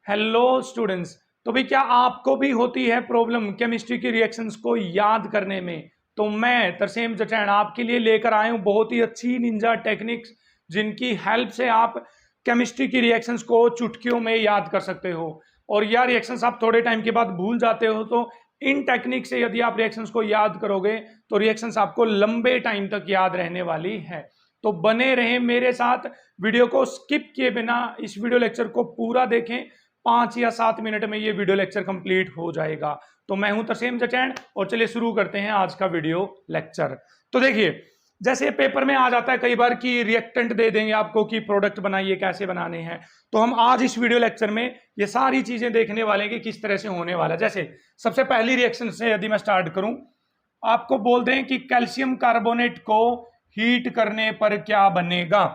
Hello students. तो भाई क्या आपको भी होती है प्रॉब्लम केमिस्ट्री की रिएक्शंस को याद करने में? तो मैं तरसेम जटैन आपके लिए लेकर आया हूं बहुत ही अच्छी निंजा टेक्निक्स जिनकी हेल्प से आप केमिस्ट्री की रिएक्शंस को चुटकियों में याद कर सकते हो। और यह रिएक्शंस आप थोड़े टाइम के बाद भूल जाते हो, तो इन टेक्निक से यदि आप रिएक्शंस को याद करोगे तो रिएक्शंस आपको लंबे टाइम तक याद रहने वाली है। तो बने रहें मेरे साथ, वीडियो को स्किप किए बिना इस वीडियो लेक्चर को पूरा देखें। 5 या 7 मिनट में ये वीडियो लेक्चर कंप्लीट हो जाएगा। तो मैं हूं तरसेम जटैन और चलिए शुरू करते हैं आज का वीडियो लेक्चर। तो देखिए, जैसे पेपर में आ जाता है कई बार कि रिएक्टेंट दे देंगे आपको कि प्रोडक्ट बनाइए, कैसे बनाने हैं। तो हम आज इस वीडियो लेक्चर में ये सारी चीजें देखने वाले हैं कि किस तरह से होने वाला है। जैसे सबसे पहली रिएक्शन से यदि मैं स्टार्ट करूं, आपको बोल दें कि कैल्शियम कार्बोनेट को हीट करने पर क्या बनेगा।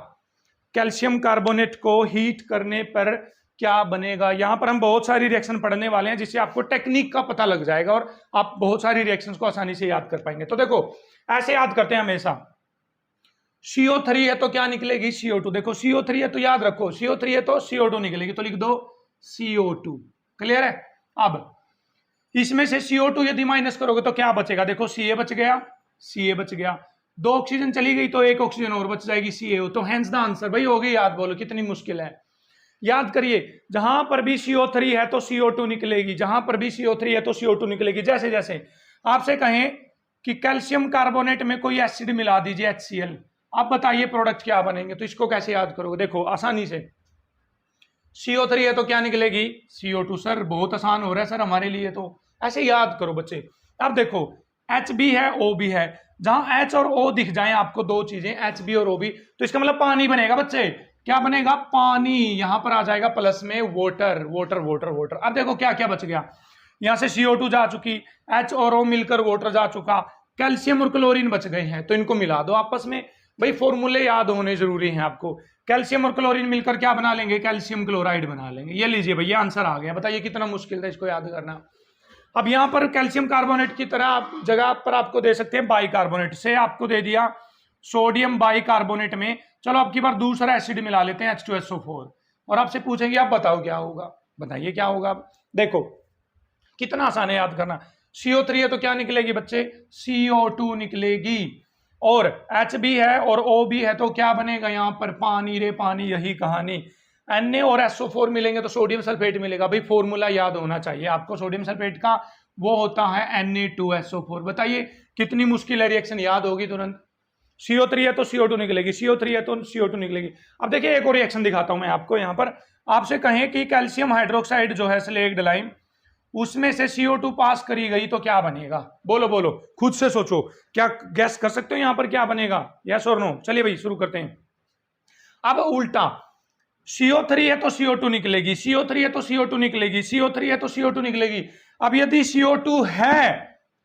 कैल्शियम कार्बोनेट को हीट करने पर क्या बनेगा। यहां पर हम बहुत सारी रिएक्शन पढ़ने वाले हैं जिससे आपको टेक्निक का पता लग जाएगा और आप बहुत सारी रिएक्शंस को आसानी से याद कर पाएंगे। तो देखो, ऐसे याद करते हैं हमेशा। CO3 है तो क्या निकलेगी? CO2। देखो CO3 है तो याद रखो, CO3 है तो CO2 निकलेगी, तो लिख दो CO2। क्लियर है? अब इसमें से CO2 यदि माइनस करोगे तो क्या बचेगा? देखो Ca बच गया, Ca बच गया, 2 ऑक्सीजन चली गई तो 1 ऑक्सीजन और बच जाएगी CaO। तो हेंस द आंसर। भाई हो गई याद, बोलो कितनी मुश्किल है। याद करिए, जहां पर भी CO3 है तो CO2 निकलेगी, जहां पर भी CO3 है तो CO2 निकलेगी। जैसे जैसे आपसे कहें कि कैल्शियम कार्बोनेट में कोई एसिड मिला दीजिए HCl, आप बताइए प्रोडक्ट क्या बनेंगे। तो इसको कैसे याद करोगे? देखो आसानी से, CO3 है तो क्या निकलेगी? CO2। सर बहुत आसान हो रहा है सर हमारे लिए, तो ऐसे याद करो बच्चे। अब देखो H भी है, O भी है, जहां H और O दिख जाए आपको दो चीजें HB और OB, तो इसका मतलब पानी बनेगा बच्चे। क्या बनेगा? पानी। यहां पर आ जाएगा प्लस में वाटर, वाटर वाटर वाटर। अब देखो क्या क्या बच गया। यहां से CO2 जा चुकी, H और O मिलकर वाटर जा चुका, कैल्शियम और क्लोरीन बच गए हैं, तो इनको मिला दो आपस में। भाई फॉर्मूले याद होने जरूरी हैं आपको। कैल्शियम और क्लोरीन मिलकर क्या बना लेंगे? कैल्शियम क्लोराइड बना लेंगे। ये लीजिए भैया आंसर आ गया। बताइए कितना मुश्किल था इसको याद करना। अब यहां पर कैल्शियम कार्बोनेट की तरह आप जगह पर आपको दे सकते हैं बाइकार्बोनेट। से आपको दे दिया सोडियम बाइकार्बोनेट में, चलो अब की बार दूसरा एसिड मिला लेते हैं H2SO4, और आपसे पूछेंगे आप बताओ क्या होगा। बताइए क्या होगा। देखो कितना आसान है याद करना। CO3 है तो क्या निकलेगी बच्चे? CO2 निकलेगी। और H भी है और O भी है तो क्या बनेगा? यहां पर पानी रे पानी, यही कहानी। Na और SO4 मिलेंगे तो सोडियम सल्फेट मिलेगा। भाई फॉर्मूला याद होना चाहिए आपको सोडियम सल्फेट का, वो होता है Na2SO4। बताइए कितनी मुश्किल है, रिएक्शन याद होगी तुरंत। CO3 है तो CO2 निकलेगी, CO3 है तो CO2 निकलेगी। अब देखिए एक और रिएक्शन दिखाता हूं मैं आपको। यहां पर आपसे कहें कि कैल्शियम हाइड्रोक्साइड जो है स्लेक्ड लाइम, उसमें से CO2 पास करी गई तो क्या बनेगा? बोलो बोलो, खुद से सोचो, क्या गैस कर सकते हो यहां पर क्या बनेगा? यस और नो? चलिए भाई शुरू करते हैं। अब उल्टा, CO3 है तो CO2 निकलेगी, CO3 है तो CO2 निकलेगी, CO3 है तो CO2 निकलेगी। अब यदि CO2 है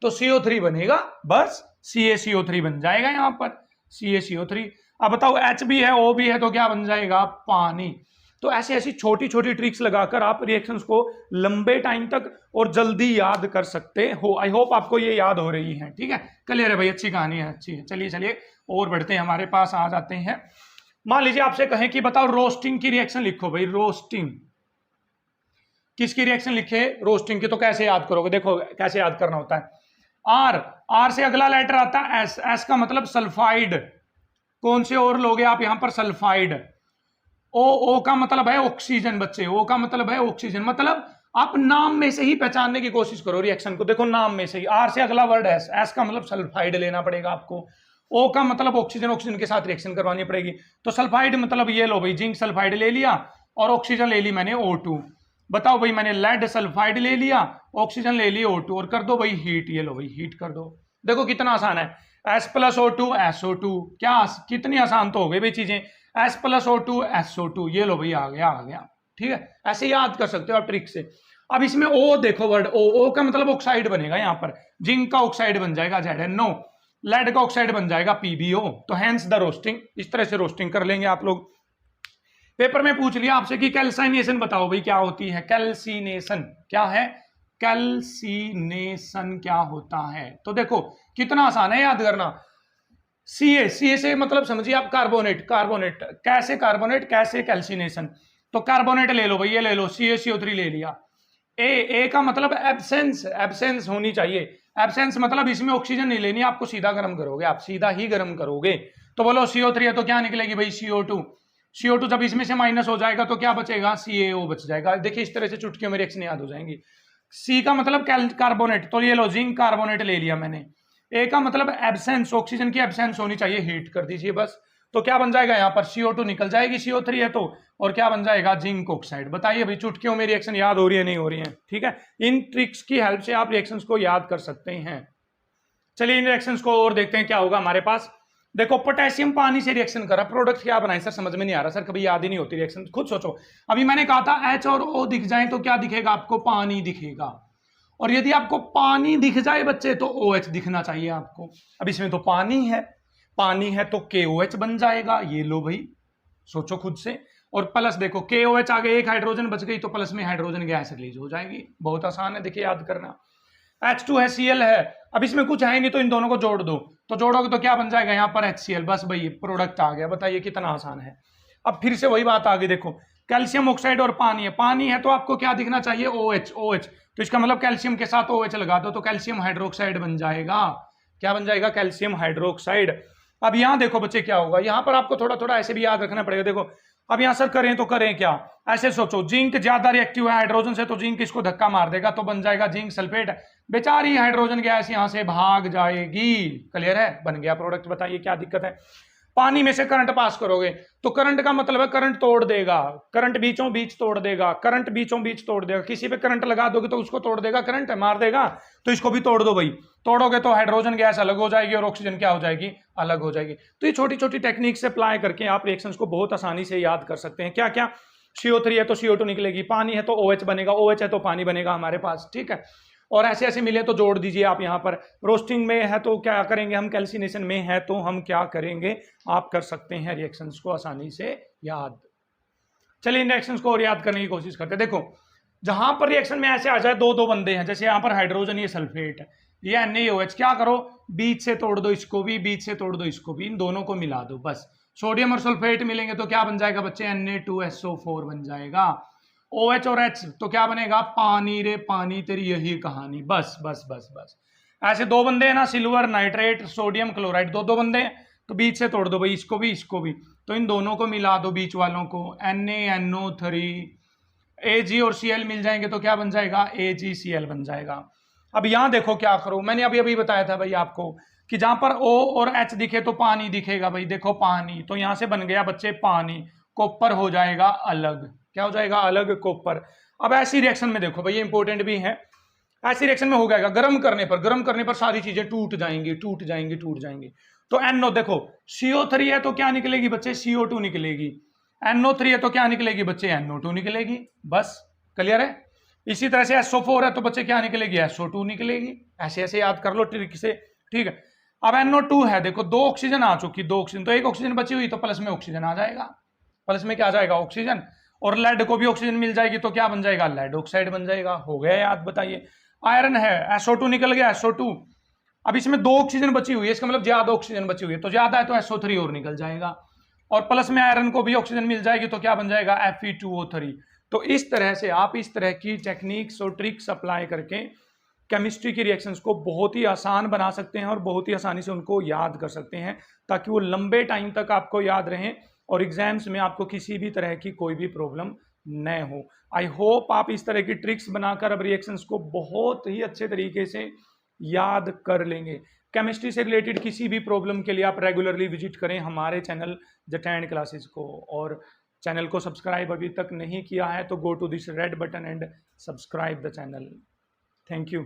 तो CO3 बनेगा, बस CaCO3 बन जाएगा यहां पर, CaCO3। अब बताओ H भी है, O भी है तो क्या बन जाएगा? पानी। तो ऐसी ऐसी छोटी छोटी ट्रिक्स लगाकर आप रिएक्शंस को लंबे टाइम तक और जल्दी याद कर सकते हो। आई होप आपको ये याद हो रही है। ठीक है, क्लियर है भाई? अच्छी कहानी है, अच्छी है। चलिए चलिए और बढ़ते हैं, हमारे पास आ जाते हैं। मान लीजिए आपसे कहें कि बताओ रोस्टिंग की रिएक्शन लिखो। भाई रोस्टिंग किसकी रिएक्शन लिखे? रोस्टिंग की। तो कैसे याद करोगे? देखो कैसे याद करना होता है। आर से अगला लेटर आता है एस, एस का मतलब सल्फाइड। कौन से और लोगे आप यहां पर? सल्फाइड। ओ का मतलब है ऑक्सीजन बच्चे, ओ का मतलब है ऑक्सीजन। मतलब आप नाम में से ही पहचानने की कोशिश करो रिएक्शन को। देखो नाम में से ही, आर से अगला वर्ड एस, एस का मतलब सल्फाइड लेना पड़ेगा आपको। ओ का मतलब ऑक्सीजन, ऑक्सीजन के साथ रिएक्शन करवानी पड़ेगी। तो सल्फाइड मतलब ये लो भाई, जिंक सल्फाइड ले लिया और ऑक्सीजन ले ली मैंने O2। बताओ भाई, मैंने लेड सल्फाइड ले लिया, ऑक्सीजन ले ली O2, और कर दो भाई हीट। ये लो भाई हीट कर दो। देखो कितना आसान है। S+O2 SO2, क्या कितनी आसान तो हो गई भाई चीजें। S+O2 SO2, ये लो भाई आ गया आ गया। ठीक है, ऐसे याद कर सकते हो आप ट्रिक से। अब इसमें O देखो, वर्ड O का मतलब ऑक्साइड बनेगा यहां पर, जिंक का ऑक्साइड बन जाएगा ZnO, लेड का ऑक्साइड बन जाएगा PbO। तो हेंस द रोस्टिंग। इस तरह से रोस्टिंग कर लेंगे आप लोग। पेपर में पूछ लिया आपसे कि कैल्साइनेशन बताओ भाई क्या होती है। कैल्सिनेशन क्या है? कैल्सिनेशन क्या होता है? तो देखो कितना आसान है याद करना। CA से मतलब समझिए आप कार्बोनेट, कार्बोनेट कैसे, कार्बोनेट कैसे कैल्सिनेशन। तो कार्बोनेट ले लो भाई, ये ले लो, CaCO3 ले लिया। ए का मतलब एब्सेंस, एब्सेंस होनी चाहिए। एब्सेंस मतलब इसमें ऑक्सीजन नहीं लेनी, आपको सीधा गर्म करोगे, आप सीधा ही गर्म करोगे। तो बोलो CO3 है तो क्या निकलेगी भाई, CO2। CO2 जब इसमें से माइनस हो जाएगा तो क्या बचेगा, CaO बच जाएगा। देखिए इस तरह से चुटकियों में रिएक्शन याद हो जाएंगी। सी का मतलब कार्बोनेट, तो ये लो जिंक कार्बोनेट ले लिया मैंने। ए का मतलब एब्सेंस, ऑक्सीजन की एब्सेंस होनी चाहिए, हीट कर दीजिए बस। तो क्या बन जाएगा यहाँ पर, CO2 निकल जाएगी, CO3 है तो, और क्या बन जाएगा, जिंक ऑक्साइड। बताइए भाई चुटकियों में रिएक्शन याद हो रही है नहीं हो रही है, ठीक है। इन ट्रिक्स की हेल्प से आप रिएक्शंस को याद कर सकते हैं। चलिए इन रिएक्शंस को और देखते हैं क्या होगा हमारे पास। देखो पोटेशियम पानी से रिएक्शन कर रहा, प्रोडक्ट क्या बनाए सर, समझ में नहीं आ रहा सर, कभी याद ही नहीं होती रिएक्शन, खुद सोचो। अभी मैंने कहा था H और O दिख जाए तो क्या दिखेगा आपको, पानी दिखेगा। और यदि आपको पानी दिख जाए बच्चे तो OH दिखना चाहिए आपको। अब इसमें तो पानी है तो KOH बन जाएगा, ये लो भाई, सोचो खुद से। और प्लस देखो KOH आगे एक हाइड्रोजन बच गई तो प्लस में हाइड्रोजन गैस रिलीज हो जाएगी, बहुत आसान है, देखिए याद करना। H2 है, Cl है, अब इसमें कुछ है नहीं तो इन दोनों को जोड़ दो, तो जोड़ोगे तो क्या बन जाएगा यहाँ पर HCl, बस भाई प्रोडक्ट आ गया। बताइए कितना आसान है। अब फिर से वही बात आ गई, देखो कैल्शियम ऑक्साइड और पानी है तो आपको क्या दिखना चाहिए, OH। तो इसका मतलब कैल्शियम के साथ OH लगा दो तो कैल्शियम हाइड्रोक्साइड बन जाएगा। क्या बन जाएगा, कैल्शियम हाइड्रोक्साइड। अब यहाँ देखो बच्चे क्या होगा, यहाँ पर आपको थोड़ा थोड़ा ऐसे भी याद रखना पड़ेगा। देखो अब यहाँ सर करें तो करें क्या, ऐसे सोचो, जिंक ज्यादा रिएक्टिव है हाइड्रोजन से तो जिंक इसको धक्का मार देगा तो बन जाएगा जिंक सल्फेट, बेचारी हाइड्रोजन गैस यहाँ से भाग जाएगी। क्लियर है, बन गया प्रोडक्ट। बताइए क्या दिक्कत है। पानी में से करंट पास करोगे तो करंट का मतलब है करंट तोड़ देगा, करंट बीचों बीच तोड़ देगा, करंट बीचों बीच तोड़ देगा। किसी पे करंट लगा दोगे तो उसको तोड़ देगा, करंट मार देगा, तो इसको भी तोड़ दो भाई। तोड़ोगे तो हाइड्रोजन गैस अलग हो जाएगी और ऑक्सीजन क्या हो जाएगी, अलग हो जाएगी। तो ये छोटी छोटी टेक्निक से अप्लाई करके आप रिएक्शंस को बहुत आसानी से याद कर सकते हैं। क्या क्या, CO3 है तो CO2 निकलेगी, पानी है तो OH बनेगा, OH है तो पानी बनेगा हमारे पास, ठीक है। और ऐसे ऐसे मिले तो जोड़ दीजिए आप। यहाँ पर रोस्टिंग में है तो क्या करेंगे हम, कैल्सिनेशन में है तो हम क्या करेंगे, आप कर सकते हैं रिएक्शंस को आसानी से याद। चलिए इन रिएक्शंस को और याद करने की कोशिश करते हैं। देखो जहां पर रिएक्शन में ऐसे आ जाए दो बंदे हैं, जैसे यहाँ पर हाइड्रोजन, ये सल्फेट, ये NaOH, क्या करो बीच से तोड़ दो इसको भी, बीच से तोड़ दो इसको भी, इन दोनों को मिला दो बस। सोडियम और सल्फेट मिलेंगे तो क्या बन जाएगा बच्चे, Na2SO4 बन जाएगा। OH और H तो क्या बनेगा, पानी रे पानी, तेरी यही कहानी, बस बस बस बस। ऐसे दो बंदे हैं ना, सिल्वर नाइट्रेट सोडियम क्लोराइड, दो बंदे हैं तो बीच से तोड़ दो भाई, इसको भी इसको भी, तो इन दोनों को मिला दो बीच वालों को, NaNO3, Ag और Cl मिल जाएंगे तो क्या बन जाएगा, AgCl बन जाएगा। अब यहां देखो क्या करो, मैंने अभी बताया था भाई आपको कि जहां पर O और H दिखे तो पानी दिखेगा भाई, देखो पानी, तो यहां से बन गया बच्चे पानी, कॉपर हो जाएगा अलग, क्या हो जाएगा अलग, कॉपर। अब ऐसी रिएक्शन में देखो भाई ये इंपॉर्टेंट भी है, ऐसी रिएक्शन में हो जाएगा गर्म करने पर सारी चीजें टूट जाएंगी। तो NO देखो CO3 है तो क्या निकलेगी बच्चे, CO2 निकलेगी, NO3 है तो क्या निकलेगी बच्चे, NO2 निकलेगी, बस क्लियर है। इसी तरह से SO4 है तो बच्चे क्या निकलेगी, SO2 निकलेगी। ऐसे ऐसे याद कर लो ट्रिक से, ठीक है। अब NO2 है, देखो दो ऑक्सीजन आ चुकी, दो ऑक्सीजन, तो एक ऑक्सीजन बची हुई तो प्लस में ऑक्सीजन आ जाएगा, प्लस में क्या आ जाएगा ऑक्सीजन, और लेड को भी ऑक्सीजन मिल जाएगी तो क्या बन जाएगा, लेड ऑक्साइड बन जाएगा। हो गया याद, बताइए। आयरन है, SO2 निकल गया, SO2। अब इसमें दो ऑक्सीजन बची हुई है, इसका मतलब ज्यादा ऑक्सीजन बची हुई है, तो ज्यादा है तो SO3 और निकल जाएगा, और प्लस में आयरन को भी ऑक्सीजन मिल जाएगी तो क्या बन जाएगा, Fe2O3। तो इस तरह से आप इस तरह की टेक्निक्स और ट्रिक्स अप्लाई करके केमिस्ट्री की रिएक्शंस को बहुत ही आसान बना सकते हैं और बहुत ही आसानी से उनको याद कर सकते हैं, ताकि वो लंबे टाइम तक आपको याद रहें और एग्जाम्स में आपको किसी भी तरह की कोई भी प्रॉब्लम न हो। आई होप आप इस तरह की ट्रिक्स बनाकर अब रिएक्शंस को बहुत ही अच्छे तरीके से याद कर लेंगे। केमिस्ट्री से रिलेटेड किसी भी प्रॉब्लम के लिए आप रेगुलरली विजिट करें हमारे चैनल जटैंड क्लासेस को, और चैनल को सब्सक्राइब अभी तक नहीं किया है तो go to this red button and subscribe the channel. Thank you.